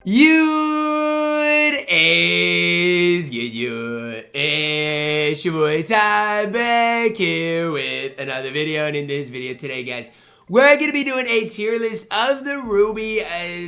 It's your boy Ty back here with another video, and in this video today, guys, we're going to be doing a tier list of the Ruby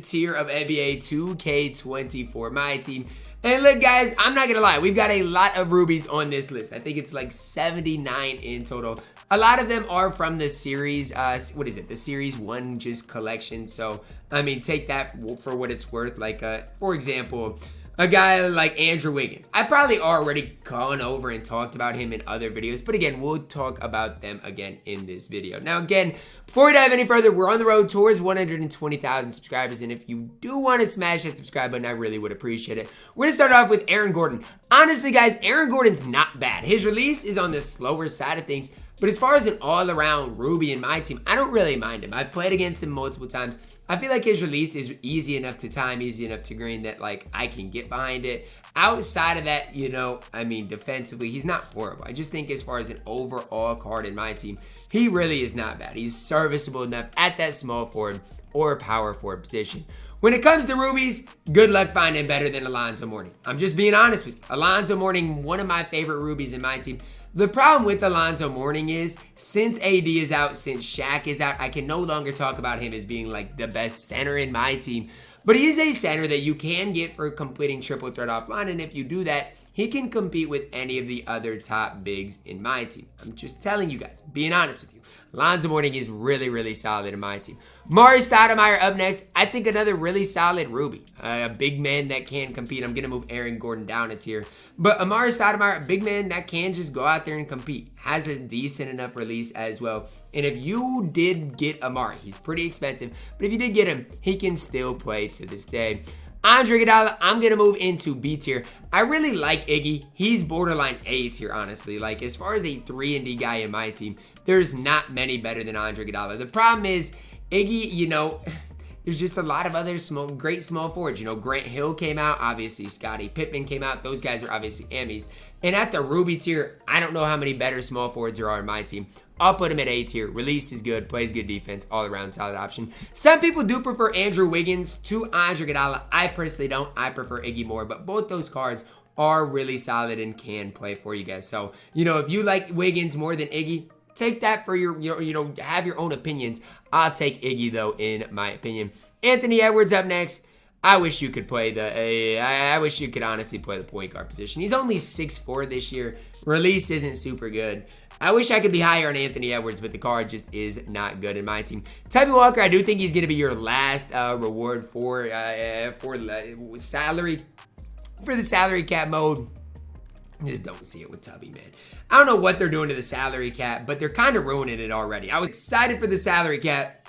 tier of NBA 2K24 MyTEAM. And look, guys, I'm not going to lie, we've got a lot of rubies on this list. I think it's like 79 in total. A lot of them are from the series, the series 1 just collection. So, I mean, take that for what it's worth. Like, for example, a guy like Andrew Wiggins. I probably already gone over and talked about him in other videos, but again, we'll talk about them again in this video. Now, again, before we dive any further, we're on the road towards 120,000 subscribers, and if you do want to smash that subscribe button, I really would appreciate it. We're going to start off with Aaron Gordon. Honestly, guys, Aaron Gordon's not bad. His release is on the slower side of things, but as far as an all-around Ruby in my team, I don't really mind him. I've played against him multiple times. I feel like his release is easy enough to time, easy enough to green that, like, I can get behind it. Outside of that, you know, I mean, defensively, he's not horrible. I just think as far as an overall card in my team, he really is not bad. He's serviceable enough at that small forward or power forward position. When it comes to rubies, good luck finding better than Alonzo Mourning. I'm just being honest with you. Alonzo Mourning, one of my favorite rubies in my team. The problem with Alonzo Mourning is, since AD is out, since Shaq is out, I can no longer talk about him as being like the best center in my team. But he is a center that you can get for completing triple threat offline, and if you do that, he can compete with any of the other top bigs in my team. I'm just telling you guys, being honest with you. Alonzo Mourning is really, really solid in my team. Mari Stoudemire up next. I think another really solid Ruby. A big man that can compete. I'm going to move Aaron Gordon down a tier. But Amari Stoudemire, a big man that can just go out there and compete. Has a decent enough release as well. And if you did get Amari, he's pretty expensive. But if you did get him, he can still play to this day. Andre Iguodala, I'm going to move into B tier. I really like Iggy. He's borderline A tier, honestly. Like, as far as a 3-and-D guy in my team, there's not many better than Andre Iguodala. The problem is, Iggy, you know, there's just a lot of other great small forwards. You know, Grant Hill came out. Obviously, Scottie Pippen came out. Those guys are obviously Emmys. And at the Ruby tier, I don't know how many better small forwards there are in my team. I'll put him at A tier. Release is good. Plays good defense. All around solid option. Some people do prefer Andrew Wiggins to Andre Iguodala. I personally don't. I prefer Iggy more. But both those cards are really solid and can play for you guys. So, you know, if you like Wiggins more than Iggy, take that for your, you know, have your own opinions. I'll take Iggy, though, in my opinion. Anthony Edwards up next. I wish you could play I wish you could honestly play the point guard position. He's only 6'4" this year. Release isn't super good. I wish I could be higher on Anthony Edwards, but the card just is not good in my team. Tubby Walker, I do think he's going to be your last reward for the salary cap mode. I just don't see it with Tubby, man. I don't know what they're doing to the salary cap, but they're kind of ruining it already. I was excited for the salary cap.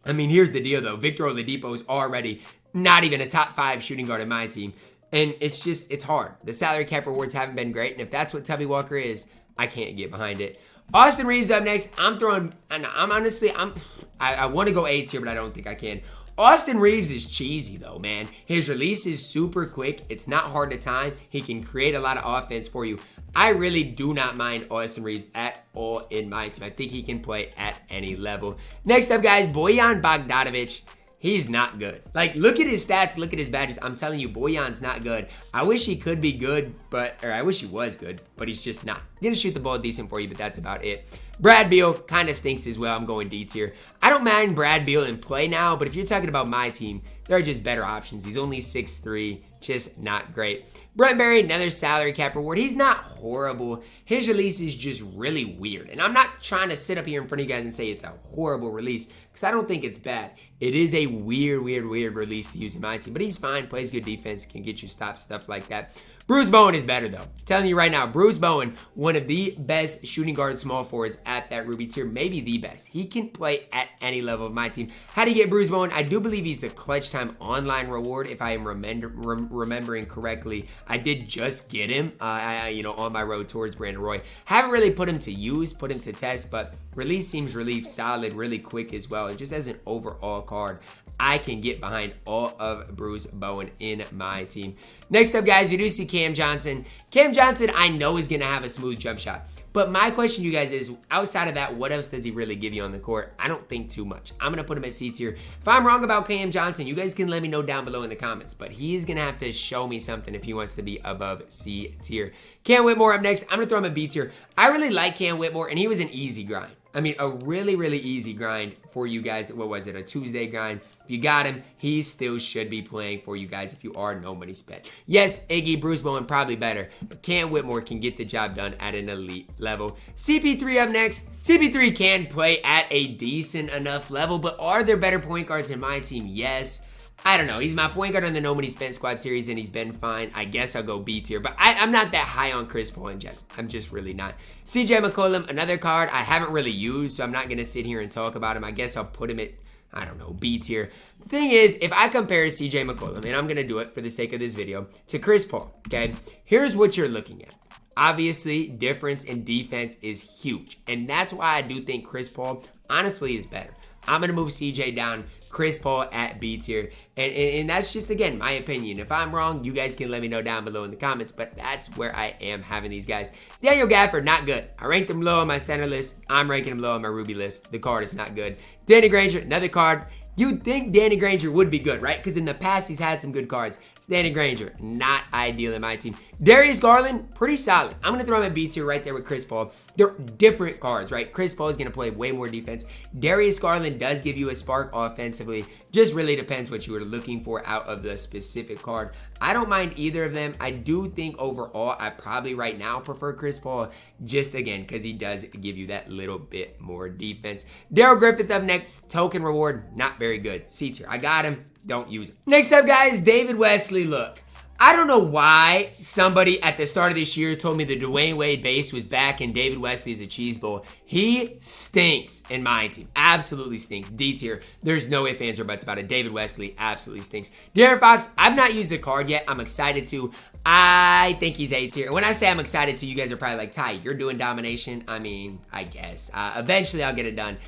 I mean, here's the deal, though. Victor Oladipo is already not even a top 5 shooting guard in my team. And it's hard. The salary cap rewards haven't been great. And if that's what Tubby Walker is, I can't get behind it. Austin Reeves up next. I want to go A tier, but I don't think I can. Austin Reeves is cheesy, though, man. His release is super quick. It's not hard to time. He can create a lot of offense for you. I really do not mind Austin Reeves at all in my team. I think he can play at any level. Next up, guys, Bojan Bogdanovic. He's not good. Like, look at his stats, look at his badges. I'm telling you, Bojan's not good. I wish he could be good, or I wish he was good, but he's just not. He's gonna shoot the ball decent for you, but that's about it. Brad Beal kind of stinks as well. I'm going D tier. I don't mind Brad Beal in play now, but if you're talking about my team, there are just better options. He's only 6'3", just not great. Brent Berry, another salary cap reward. He's not horrible. His release is just really weird. And I'm not trying to sit up here in front of you guys and say it's a horrible release, because I don't think it's bad. It is a weird release to use in my team, but he's fine, plays good defense, can get you stops, stuff like that. Bruce Bowen is better, though. I'm telling you right now, Bruce Bowen, one of the best shooting guard small forwards at that Ruby tier, maybe the best. He can play at any level of my team. How do you get Bruce Bowen? I do believe he's a clutch time online reward, if I am remembering correctly. I did just get him, on my road towards Brandon Roy. Haven't really put him to test, but release seems really solid, really quick as well. And just as an overall card, I can get behind all of Bruce Bowen in my team. Next up, guys, we do see Cam Johnson. Cam Johnson, I know is going to have a smooth jump shot. But my question to you guys is, outside of that, what else does he really give you on the court? I don't think too much. I'm going to put him at C tier. If I'm wrong about Cam Johnson, you guys can let me know down below in the comments. But he's going to have to show me something if he wants to be above C tier. Cam Whitmore up next. I'm going to throw him at B tier. I really like Cam Whitmore, and he was an easy grind. I mean, a really, really easy grind for you guys. What was it? A Tuesday grind. If you got him, he still should be playing for you guys if you are no money spent. Yes, Iggy, Bruce Bowen, probably better. But Cam Whitmore can get the job done at an elite level. CP3 up next. CP3 can play at a decent enough level, but are there better point guards in my team? Yes. I don't know. He's my point guard on the No Money Spent Squad series, and he's been fine. I guess I'll go B tier, but I'm not that high on Chris Paul in general. I'm just really not. CJ McCollum, another card I haven't really used, so I'm not going to sit here and talk about him. I guess I'll put him at, I don't know, B tier. The thing is, if I compare CJ McCollum, and I'm going to do it for the sake of this video, to Chris Paul, okay, here's what you're looking at. Obviously, difference in defense is huge, and that's why I do think Chris Paul, honestly, is better. I'm going to move CJ down. Chris Paul at B tier. And that's just, again, my opinion. If I'm wrong, you guys can let me know down below in the comments, but that's where I am having these guys. Daniel Gafford, not good. I ranked him low on my center list. I'm ranking him low on my Ruby list. The card is not good. Danny Granger, another card. You'd think Danny Granger would be good, right? Because in the past, he's had some good cards. It's Danny Granger, not ideal in my team. Darius Garland, pretty solid. I'm going to throw him at B tier right there with Chris Paul. They're different cards, right? Chris Paul is going to play way more defense. Darius Garland does give you a spark offensively. Just really depends what you were looking for out of the specific card. I don't mind either of them. I do think overall, I probably right now prefer Chris Paul, just again, because he does give you that little bit more defense. Daryl Griffith up next. Token reward, not very good. C tier. I got him. Don't use him. Next up, guys, David Wesley. Look, I don't know why somebody at the start of this year told me the Dwayne Wade base was back and David Wesley is a cheese bowl. He stinks in my team. Absolutely stinks. D tier. There's no ifs, ands, or buts about it. David Wesley absolutely stinks. De'Aaron Fox, I've not used the card yet. I'm excited to. I think he's A tier. When I say I'm excited to, you guys are probably like, Ty, you're doing domination? I mean, I guess. Eventually, I'll get it done.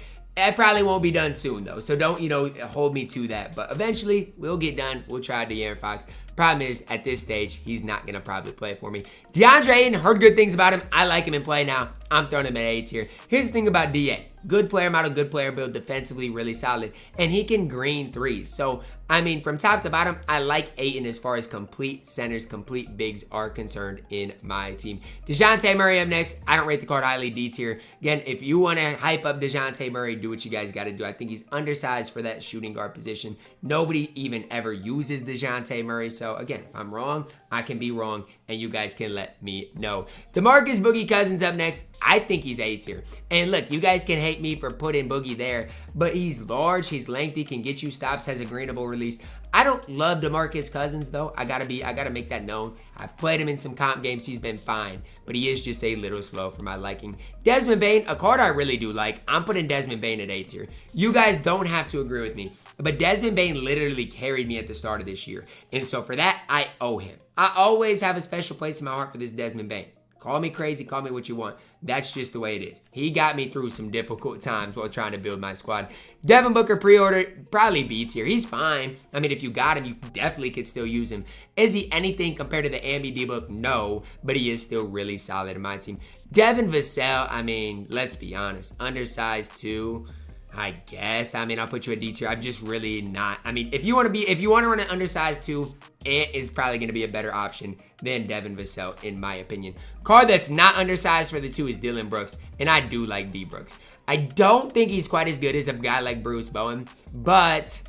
It probably won't be done soon, though. So don't, hold me to that. But eventually, we'll get done. We'll try De'Aaron Fox. Problem is, at this stage, he's not going to probably play for me. DeAndre Ayton, heard good things about him. I like him in play now. I'm throwing him at A tier. Here's the thing about DA. Good player model, good player build, defensively really solid. And he can green threes. So, I mean, from top to bottom, I like Ayton as far as complete centers, complete bigs are concerned in my team. DeJounte Murray up next. I don't rate the card highly, D tier. Again, if you want to hype up DeJounte Murray, do what you guys got to do. I think he's undersized for that shooting guard position. Nobody even ever uses DeJounte Murray. So, again, if I'm wrong, I can be wrong, and you guys can let me know. DeMarcus Boogie Cousins up next. I think he's A tier. And look, you guys can hate me for putting Boogie there, but he's large, he's lengthy, can get you stops, has a greenable release. I don't love DeMarcus Cousins though. I gotta make that known. I've played him in some comp games. He's been fine, but he is just a little slow for my liking. Desmond Bane, a card I really do like. I'm putting Desmond Bane at A tier. You guys don't have to agree with me, but Desmond Bane literally carried me at the start of this year, and so for that, I owe him. I always have a special place in my heart for this Desmond Bane. Call me crazy, call me what you want. That's just the way it is. He got me through some difficult times while trying to build my squad. Devin Booker pre-order, probably B tier. He's fine. I mean, if you got him, you definitely could still use him. Is he anything compared to the Ambi D-Book? No, but he is still really solid in my team. Devin Vassell, I mean, let's be honest. Undersized too, I guess. I mean, I'll put you at D tier. I'm just really not. I mean, if you want to run an undersized too, Ant is probably going to be a better option than Devin Vassell, in my opinion. Card that's not undersized for the two is Dylan Brooks, and I do like D Brooks. I don't think he's quite as good as a guy like Bruce Bowen, but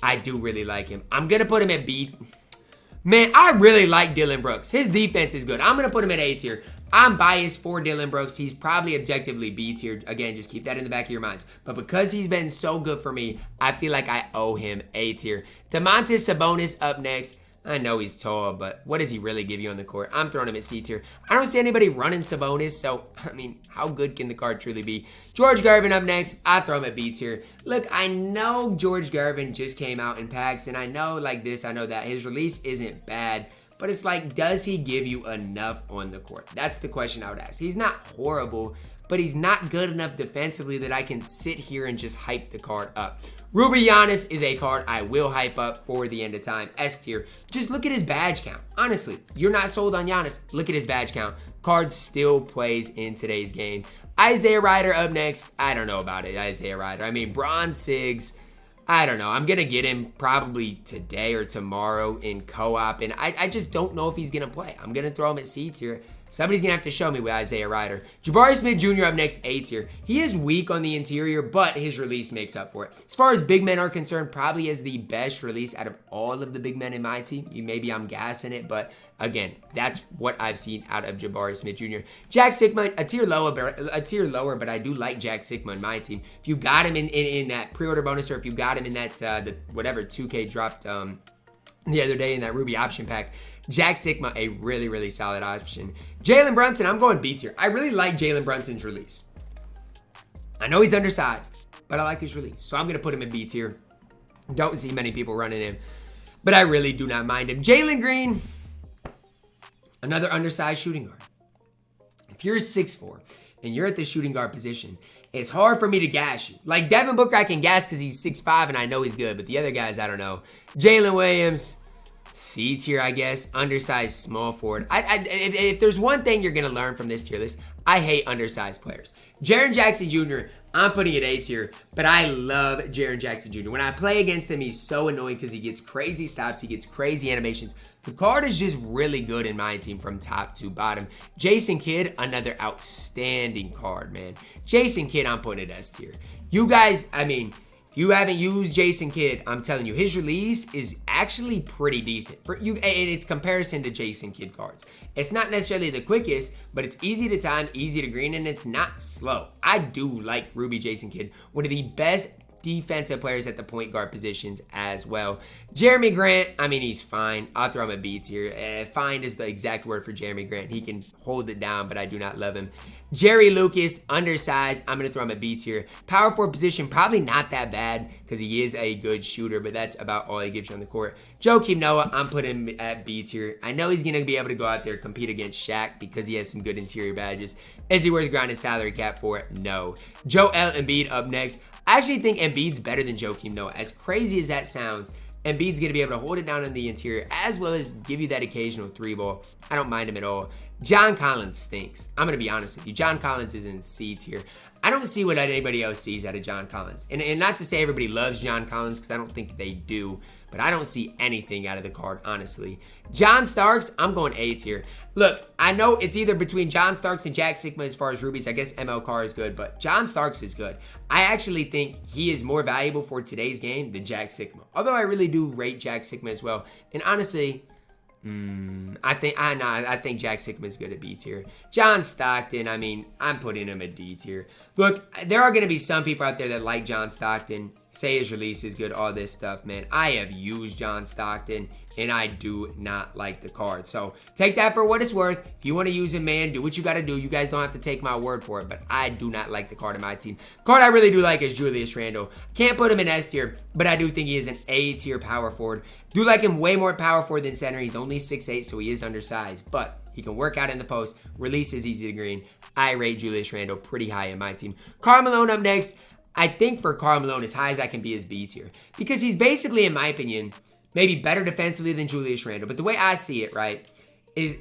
I do really like him. I'm going to put him at B. Man, I really like Dylan Brooks. His defense is good. I'm going to put him at A tier. I'm biased for Dylan Brooks. He's probably objectively B tier. Again, just keep that in the back of your minds. But because he's been so good for me, I feel like I owe him A tier. Domantas Sabonis up next. I know he's tall, but what does he really give you on the court? I'm throwing him at C tier. I don't see anybody running Sabonis, so, I mean, how good can the card truly be? George Gervin up next. I throw him at B tier. Look, I know George Gervin just came out in packs, and I know like this, I know that. His release isn't bad, but it's like, does he give you enough on the court? That's the question I would ask. He's not horrible, but he's not good enough defensively that I can sit here and just hype the card up. Ruby Giannis is a card I will hype up for the end of time. S tier. Just look at his badge count. Honestly, you're not sold on Giannis. Look at his badge count. Card still plays in today's game. Isaiah Ryder up next. I don't know about it, Isaiah Ryder. I mean, Bronze Sigs. I don't know. I'm going to get him probably today or tomorrow in co-op, and I just don't know if he's going to play. I'm going to throw him at C tier. Somebody's going to have to show me with Isaiah Ryder. Jabari Smith Jr. up next, A tier. He is weak on the interior, but his release makes up for it. As far as big men are concerned, probably has the best release out of all of the big men in my team. Maybe I'm gassing it, but again, that's what I've seen out of Jabari Smith Jr. Jack Sigma, a tier lower, but I do like Jack Sigma in my team. If you got him in that pre-order bonus, or if you got him in that, the whatever 2K dropped the other day in that Ruby option pack, Jack Sigma, a really, really solid option. Jalen Brunson, I'm going B tier. I really like Jalen Brunson's release. I know he's undersized, but I like his release. So I'm going to put him in B tier. Don't see many people running him, but I really do not mind him. Jalen Green, another undersized shooting guard. If you're 6'4", and you're at the shooting guard position, it's hard for me to gas you. Like Devin Booker, I can gas because he's 6'5", and I know he's good, but the other guys, I don't know. Jalen Williams, C tier, I guess. Undersized small forward. If there's one thing you're going to learn from this tier list, I hate undersized players. Jaren Jackson Jr., I'm putting it A tier, but I love Jaren Jackson Jr. When I play against him, he's so annoying because he gets crazy stops, he gets crazy animations. The card is just really good in my team from top to bottom. Jason Kidd, another outstanding card, man. Jason Kidd, I'm putting it S tier. You guys, I mean, if you haven't used Jason Kidd, I'm telling you, his release is actually pretty decent for you, and it's comparison to Jason Kidd cards. It's not necessarily the quickest, but it's easy to time, easy to green, and it's not slow. I do like Ruby Jason Kidd, one of the best defensive players at the point guard positions as well. Jeremy Grant, I mean, he's fine. I'll throw him a B tier. Fine is the exact word for Jeremy Grant. He can hold it down, but I do not love him. Jerry Lucas, undersized. I'm going to throw him a B tier. Power forward position, probably not that bad because he is a good shooter, but that's about all he gives you on the court. Joakim Noah, I'm putting him at B tier. I know he's going to be able to go out there and compete against Shaq because he has some good interior badges. Is he worth grinding salary cap for? No. Joel Embiid up next. I actually think Embiid's better than Joakim Noah. As crazy as that sounds, Embiid's going to be able to hold it down in the interior as well as give you that occasional three ball. I don't mind him at all. John Collins stinks. I'm going to be honest with you. John Collins is in C tier. I don't see what anybody else sees out of John Collins. And not to say everybody loves John Collins because I don't think they do. But I don't see anything out of the card, honestly. John Starks, I'm going A tier. Look, I know it's either between John Starks and Jack Sigma as far as rubies. I guess ML Carr is good, but John Starks is good. I actually think he is more valuable for today's game than Jack Sigma. Although I really do rate Jack Sigma as well. And honestly, I think Jack Sigma is good at B tier. John Stockton, I mean, I'm putting him at D tier. Look, there are going to be some people out there that like John Stockton, say his release is good, all this stuff, man. I have used John Stockton, and I do not like the card. So take that for what it's worth. If you want to use him, man, do what you got to do. You guys don't have to take my word for it, but I do not like the card in my team. Card I really do like is Julius Randle. Can't put him in S tier, but I do think he is an A tier power forward. Do like him way more power forward than center. He's only 6'8", so he is undersized, but he can work out in the post. Release is easy to green. I rate Julius Randle pretty high in my team. Karl Malone up next. I think for Karl Malone, as high as I can be is B tier. Because he's basically, in my opinion, maybe better defensively than Julius Randle. But the way I see it, right, is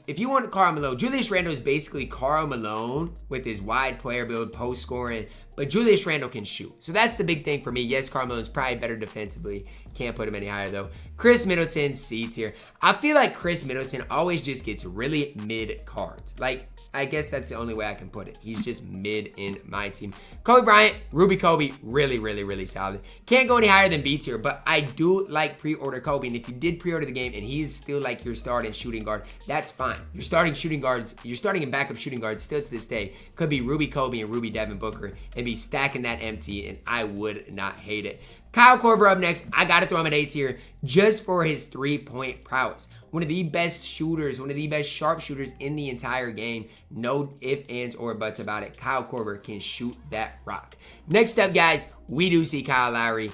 if you want Karl Malone, Julius Randle is basically Karl Malone with his wide player build, post scoring. But Julius Randle can shoot. So that's the big thing for me. Yes, Karl Malone's probably better defensively. Can't put him any higher, though. Chris Middleton, C tier. I feel like Chris Middleton always just gets really mid cards. Like, I guess that's the only way I can put it. He's just mid in my team. Kobe Bryant, Ruby Kobe, really, really, really solid. Can't go any higher than B tier, but I do like pre-order Kobe. And if you did pre-order the game and he's still like your starting shooting guard, that's fine. Your starting shooting guards, your starting and backup shooting guards still to this day could be Ruby Kobe and Ruby Devin Booker and be stacking that empty, and I would not hate it. Kyle Korver up next. I got to throw him at A tier just for his three-point prowess. One of the best shooters, one of the best sharpshooters in the entire game. No ifs, ands, or buts about it. Kyle Korver can shoot that rock. Next up, guys, we do see Kyle Lowry.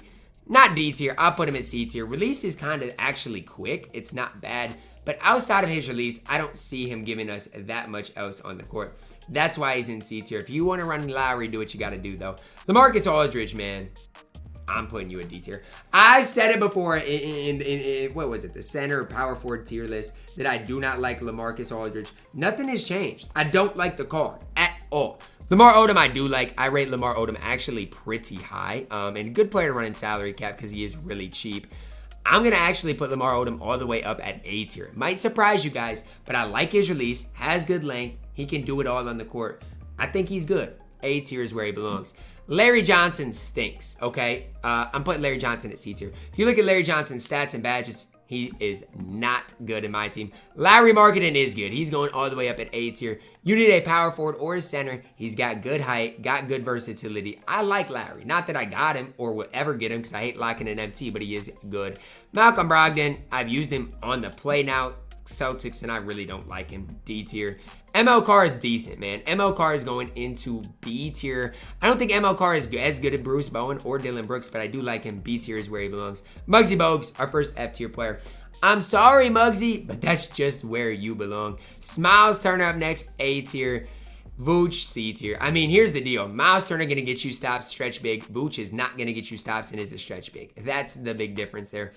Not D tier. I'll put him at C tier. Release is kind of actually quick. It's not bad. But outside of his release, I don't see him giving us that much else on the court. That's why he's in C tier. If you want to run Lowry, do what you got to do, though. LaMarcus Aldridge, man. I'm putting you in D tier. I said it before in what was it, the center power forward tier list, that I do not like LaMarcus Aldridge. Nothing has changed. I don't like the card at all. Lamar Odom I do like. I rate Lamar Odom actually pretty high. And a good player to run in salary cap because he is really cheap. I'm going to actually put Lamar Odom all the way up at A tier. It might surprise you guys, but I like his release. Has good length. He can do it all on the court. I think he's good. A tier is where he belongs. Larry Johnson stinks, okay? I'm putting Larry Johnson at C tier. If you look at Larry Johnson's stats and badges, he is not good in my team. Larry Marketing is good. He's going all the way up at A tier. You need a power forward or a center. He's got good height, got good versatility. I like Larry. Not that I got him or will ever get him because I hate locking an MT, but he is good. Malcolm Brogdon, I've used him on the play now. Celtics, and I really don't like him. D tier. ML Carr is decent, man. ML Carr is going into B tier. I don't think ML Carr is as good as Bruce Bowen or Dylan Brooks, but I do like him. B tier is where he belongs. Muggsy Bogues, our first F tier player. I'm sorry, Muggsy, but that's just where you belong. Smiles Turner up next, A tier. Vooch, C tier. I mean, here's the deal. Miles Turner going to get you stops, stretch big. Vooch is not going to get you stops and is a stretch big. That's the big difference there.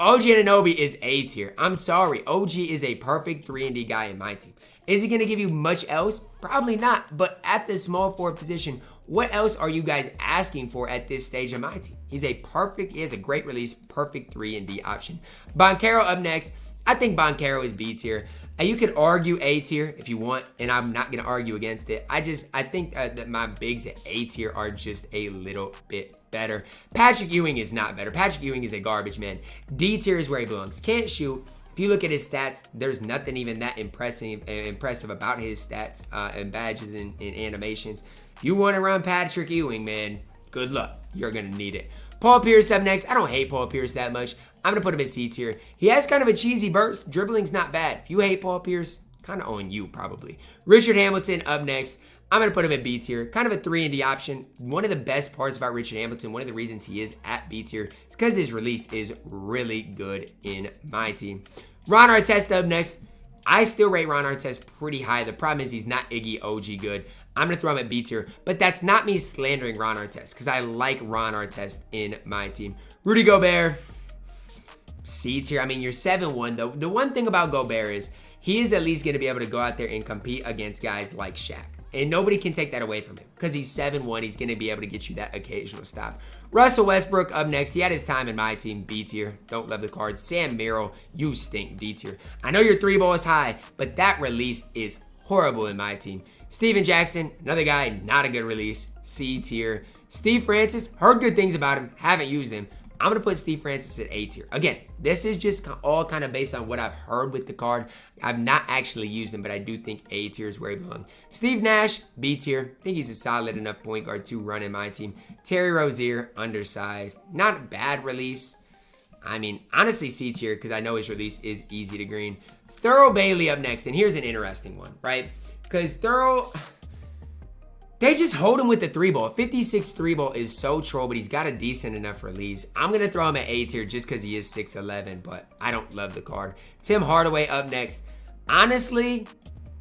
OG Anunoby is A tier. I'm sorry. OG is a perfect 3-and-D guy in my team. Is he going to give you much else? Probably not. But at the small forward position, what else are you guys asking for at this stage of my team? He has a great release, perfect 3-and-D option. Boncaro up next. I think Boncaro is B tier. You could argue A tier if you want, and I'm not going to argue against it. I think that my bigs at A tier are just a little bit better. Patrick Ewing is not better. Patrick Ewing is a garbage man. D tier is where he belongs. Can't shoot. If you look at his stats, there's nothing even that impressive about his stats and badges and animations. You want to run Patrick Ewing, man, good luck. You're going to need it. Paul Pierce up next. I don't hate Paul Pierce that much. I'm going to put him at C tier. He has kind of a cheesy burst. Dribbling's not bad. If you hate Paul Pierce, kind of on you probably. Richard Hamilton up next. I'm going to put him at B tier. Kind of a 3-and-D option. One of the best parts about Richard Hamilton, one of the reasons he is at B tier, is because his release is really good in my team. Ron Artest up next. I still rate Ron Artest pretty high. The problem is he's not Iggy OG good. I'm going to throw him at B tier, but that's not me slandering Ron Artest because I like Ron Artest in my team. Rudy Gobert, C tier. I mean, you're 7-1 though. The one thing about Gobert is he is at least going to be able to go out there and compete against guys like Shaq. And nobody can take that away from him because he's 7-1. He's going to be able to get you that occasional stop. Russell Westbrook up next. He had his time in my team. B tier. Don't love the cards. Sam Merrill, you stink. D tier. I know your 3 ball is high, but that release is horrible in my team. Steven Jackson, another guy, not a good release. C tier. Steve Francis, heard good things about him. Haven't used him. I'm going to put Steve Francis at A tier. Again, this is just all kind of based on what I've heard with the card. I've not actually used him, but I do think A tier is where he belongs. Steve Nash, B tier. I think he's a solid enough point guard to run in my team. Terry Rozier, undersized. Not a bad release. I mean, honestly, C tier because I know his release is easy to green. Thurl Bailey up next, and here's an interesting one, right? Because Thurl, they just hold him with the 3 ball. 56 3 ball is so troll, but he's got a decent enough release. I'm going to throw him at A tier just because he is 6'11", but I don't love the card. Tim Hardaway up next. Honestly,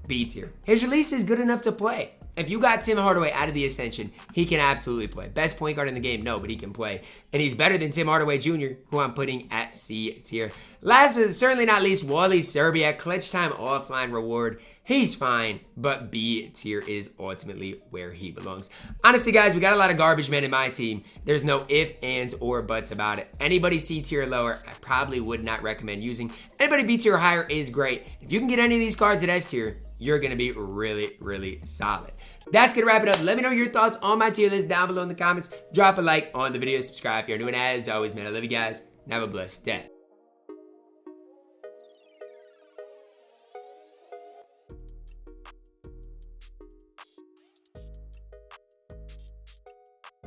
B tier. His release is good enough to play. If you got Tim Hardaway out of the Ascension, he can absolutely play. Best point guard in the game? No, but he can play. And he's better than Tim Hardaway Jr., who I'm putting at C tier. Last but certainly not least, Wally Serbia. Clutch time offline reward. He's fine, but B tier is ultimately where he belongs. Honestly, guys, we got a lot of garbage men in my team. There's no ifs, ands, or buts about it. Anybody C tier or lower, I probably would not recommend using. Anybody B tier or higher is great. If you can get any of these cards at S tier, you're going to be really, really solid. That's going to wrap it up. Let me know your thoughts on my tier list down below in the comments. Drop a like on the video. Subscribe if you're new. And as always, man, I love you guys. And have a blessed day.